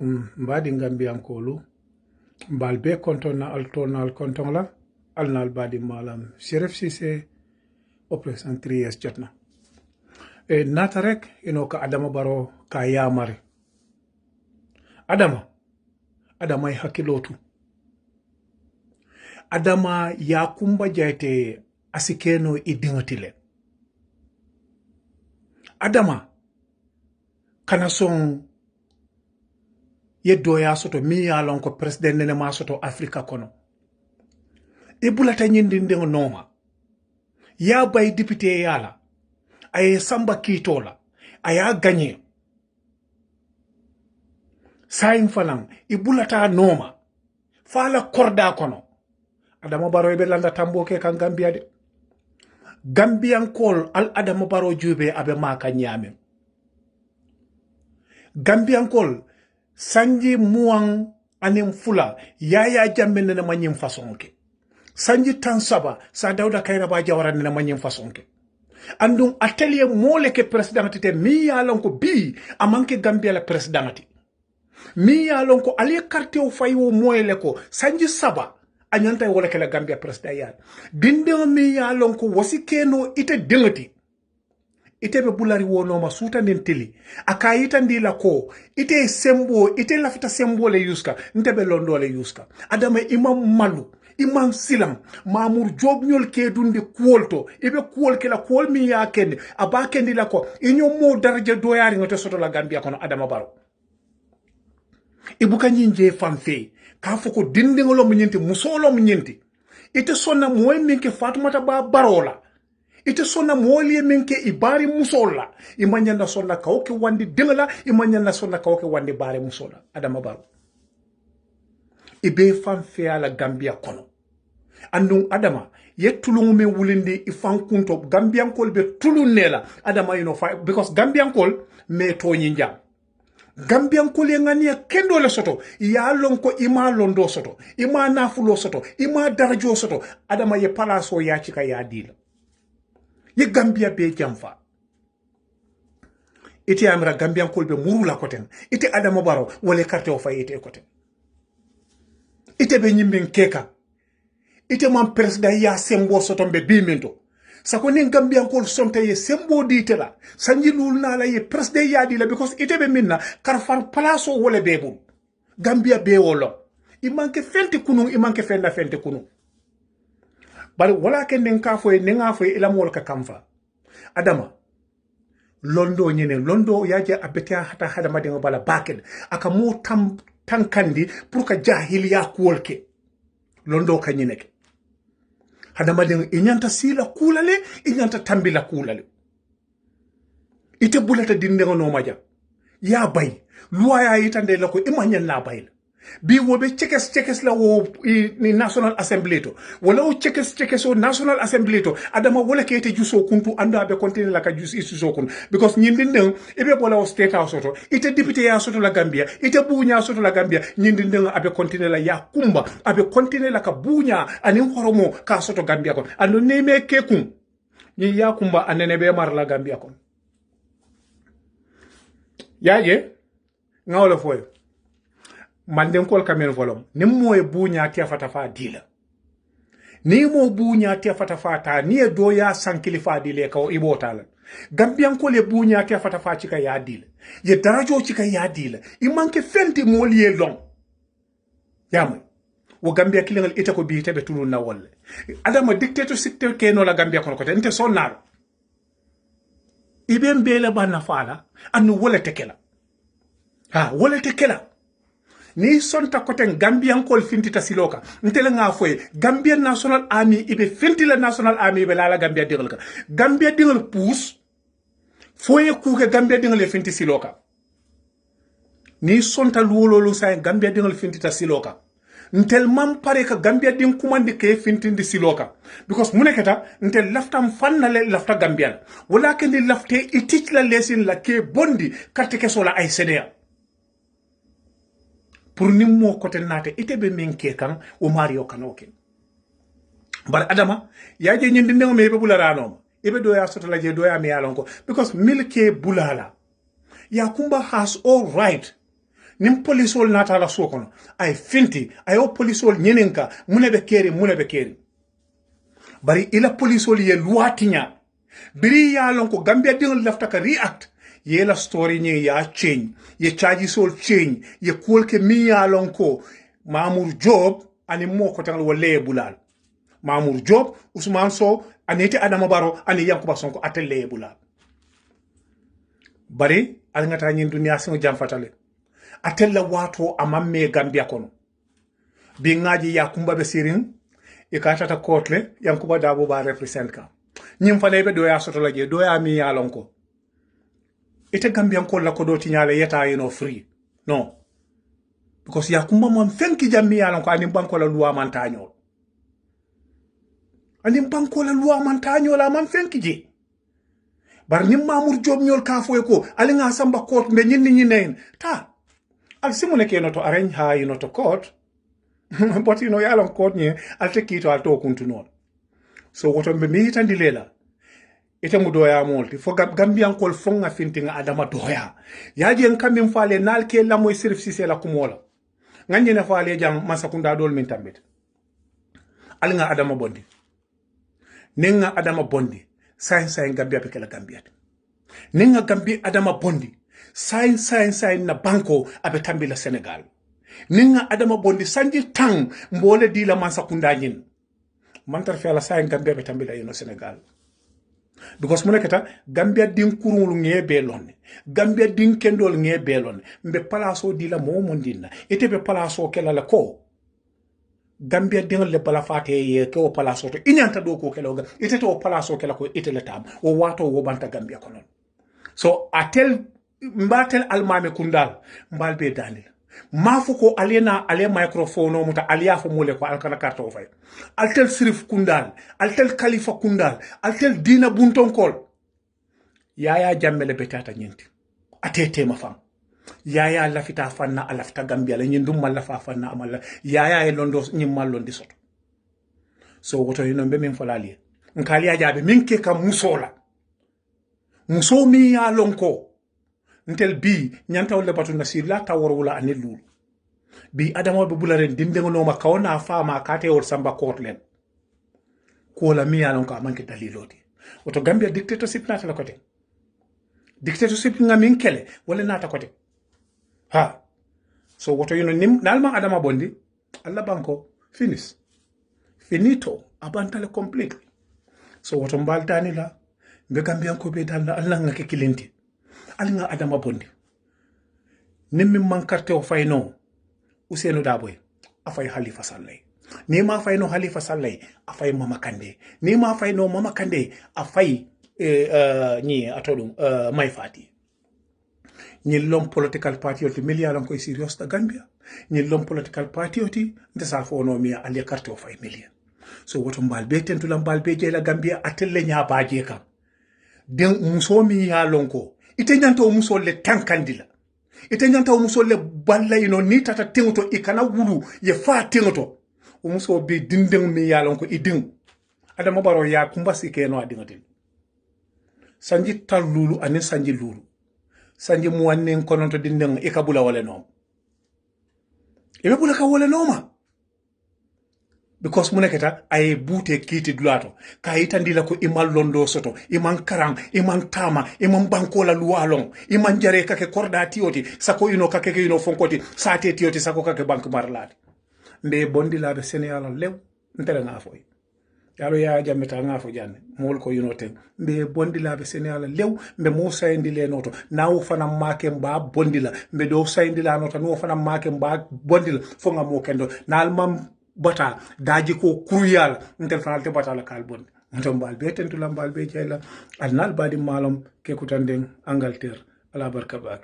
Mbadi Gambiankolu mbal be konton na altonal konton la alnal badi malam Sheriff Cissé oppression 3 years jotna e nata rek ino ka Adama Barrow ka yamare Adama hakilotu Adama yakumba jaite asikeno idingatile Adama kana son yeddo ya soto mi ya lon ko president nene ma soto Africa kono e bulata nyindi ndeng noma ya bay député yala ay samba kitola aya gagné sayin fanan e bulata noma fala korda kono Adama Barrow e be landa tamboke kan Gambia de Gambian kol al Adama Barrow jube abe maka nyame Gambian kol sanji muang anim fula yaya jambe nena manyim fasonke sanji tansaba sa Dawda Kairaba Jawara nena manyim fasonke andung atelier mole ke presidentite mi ya lon ko bi amanke Gambia la presidentite mi ya lon ko ali carte o fayo moyle ko sanji saba anyanta wala ke la Gambia president ya dinde mi ya lon ko wasikeno ite dingati ite be bulari wono ma suta nentili akayita ndila ko ite sembo ite lafita sembo le yuska ntebe londo le yuska Adama imam malu imam silam Mamour Job nyol ke dundi kuolto ibe kuol ke la kuol mi ya kende aba kendi la ko inyo mo daraja doyari ngoto soto la Gambia kono Adama Barrow ibuka nyinje famfe ka foko dinde ngolo mu nyenti musolo mu nyenti ite sonna moy minke Fatoumata Bah Barrow la ite sonna molie menke ibari musola imanyanda sonna kawke wandi dingala imanyanda sonna kawke wandi bare musola Adama Barrow ibe fan feala Gambia kono andun Adama yetulungu me wulindi ifan kunto Gambian kol be tulunela Adama because Gambian kol me to nyinja Gambian kol ngani kendo le soto ya lon ko ima londo soto ima nafulo soto ima darajo soto Adama ye palaso ya chika ya dila ye Gambia be jamfa ite amra Gambian kolbe murula koten ite Adama Barrow wala carte o fayete koten ite be nyimben keka ite man president ya sembo sotombe bimento sako nin Gambian kol sonte ye sembo ditela sanji lulna la ye president ya dila because ite be minna karfan place wala bebul Gambia be wolo imanke fente kunu imanke fenda fente kunu bari wala ken den ka foy ne nga foy ila mol ka kamfa Adama londo nyene londo yaje abetia hata hada madinga bala bakel aka mo tankandi pour ka jahiliya kuolke londo ka nyene ke hada madinga inyanta sila kulale inyanta tambila kulale ite bulata dinde no maja ya bay luaya itande lako imanya na bayla bi wobe chekes la wo ni National Assembly to wala o chekes o National Assembly to Adama wala kete juso kuntu anda be continue la ka juso isu kun because nyindin ebe bola o state house to ite député ya soto la Gambia ite bunya soto la Gambia nyindin abe continue la ya kumba abe continue la ka bunya ani horomo ka soto Gambia kon ando neme kekum ni ya kumba anene be mar la Gambia kon yaje ngawla foyo manden kol kamen volom ni moye bunya tia fata fa dila ni mo bunya tia fata fa ta ni do ya sankili fa dile ka o ibotala Gambian kol e bunya tia fata fa chika ya dila ye darajo chika ya dila imanke fenti mo liye long yamay wo Gambia kilingal ita ko bi tebe tulun na wolle Adama dictatorship te keno la Gambia kono ko ente sonnar ibe mbele bana fala anu wole tekela wole tekela ni sonta koten Gambian kol fintita siloka ntele nga foye Gambian National Army ibe fintila National Army ibe la Gambia dingal ka Gambia dingal pousse foye kuke Gambia dingal e finti siloka ni sonta luololu sa Gambia dingal fintita siloka ntel mam pare ka Gambia din kumandi ke fintindi siloka because muneketa ntel laftam fannale lafta Gambian wala kendi lafte itich la lesin la ke bondi carte ke sola ay CDA pour nimmo kote nate ite be menke kan o Mario kanoke bar Adama yaje nyindi ndego me be bulara no ibe do ya soto la je do ya mi yalonko because milke bulala ya kumba has all right nim polisol nata la sokono ay finti ayo polisol nyeninka munebe keri bari ila polisol ye luatinya biri ya lon ko Gambia dingol lafta ka react ye la story nye ya change ye charge sol change ye kolke mi ya lon ko Mamour Job ani mo ko tan wala bulal Mamour Job Ousmane Sow anete Adama Barrow ani Yankuba Sonko atelle bulal bari al ngata nyin dunya sino jam fatale atella wato amamme Gambia kono bi ngaji Yakumba be sirin e ka tata kotle Yankuba Dabo ba represent ka nyim fa lebe do ya soto la je do ya mi ya lonko ite Gambia ko la ko do ti nyale yeta you know free no because Yakumba mon fenki jammi ya lonko ani banko la loi mantañol ani banko la loi mantañol la man fenki je bar nim Mamour Job ñol ka foy ko ali nga samba court be ñinni ñi ta al simone ke no to arrange ha you know to court but you know ya lon court ñe al te kito al to kuntu non so woto be mi tandi lela ite mu doya molti fo Gambian kol fonga fintinga Adama doya yaji en kamim faale nal ke la moy sirf ci la kumola ngani na faale jam masakunda dol min tambet al nga Adama bondi nenga Adama bondi sain Gambia pe kala Gambia nenga Gambia Adama bondi sain na banko abe tambi la Senegal nenga Adama bondi sanji tang mbole di la masakunda nyin mantar fi ala sain Gambia be tambi la yino Senegal because muneketa Gambia din kurungulu ngebe lonne Gambia din kendol ngebe lonne mbe palaso di la mo mondina ete be palaso kala la ko Gambia din le bala fate ye ko palaso to inyanta do ko kala ete to palaso kala ko ete le tab o wato wo banta Gambia konon so atel mbatel almame kundal mbalbe danil mafuko alena ale microphone muta aliya fo mole ko alkana karto fay altel sirif kundal altel khalifa kundal altel dina bunton kol yaya jammele betata nyenti atete ma fam yaya lafita fanna alafta Gambia la nyindum malla fa fanna amalla yaya e londo nyimmal londi soto so woto yino be min falali nkali ajabe minke kam musola muso mi ya lonko ntel bi nyanta wala batu nasir la tawor wala anelul bi Adama be bularen dindengo no ma kawna fama kate wor samba courtlen ko la mi yalon ka manke daliloti oto Gambia dictatorship nata la kote dictatorship nga min kele wala nata kote ha so woto yuno nim nalma Adama bondi alla banko finito abantale completely so woto mbaldani la be Gambia ko be dal alla nga ke kilinti alinga Adama bondi nimmi mankarte o fayno Ousainou Darboe afay Halifa Sallah ni ma fayno Halifa Sallah afay Mama Kandeh ni ma fayno Mama Kandeh afay ni atodum Mai Fati ni lom political party oti million ko serious ta Gambia ni lom political party oti ndesa fono mi ali carte o fay million so woto mbalbe tentulam balbe je la Gambia atelle nya baaje kam den musomi ya lonko ite nyanta o musol le tankandila ite nyanta o musol le balla ino ni tata tengoto ikana wulu ye fa tengoto o muso be dindeng mi yalon ko idin Adama Barrow ya kumbasi ke no adingatin sanji talulu anin sanji lulu sanji muwannen kononto dindeng ikabula wala nom ibe bula ka wala noma because muneketa ay bute kiti dulato ka itandila ko imal londo soto iman karang iman tama iman bankola lualong iman jare kake korda tioti sako ino kake ino fonkoti sate tioti sako kake bank marlati mbe bondi la be Senegal lew ntele ngafoy yalo ya jameta ngafo janne mol ko ino ten mbe bondi la be Senegal lew mbe mo sayndi le noto nawo fana make mba bondi la mbe do sayndi la noto no fana make mba bondi la fo ngamo kendo nal mam bata daji ko kuruyal ntel fanalte bata la kalbon ntom bal be tentu lambal be jeyla alnal badi malum ke kutanden Angleterre ala barka bak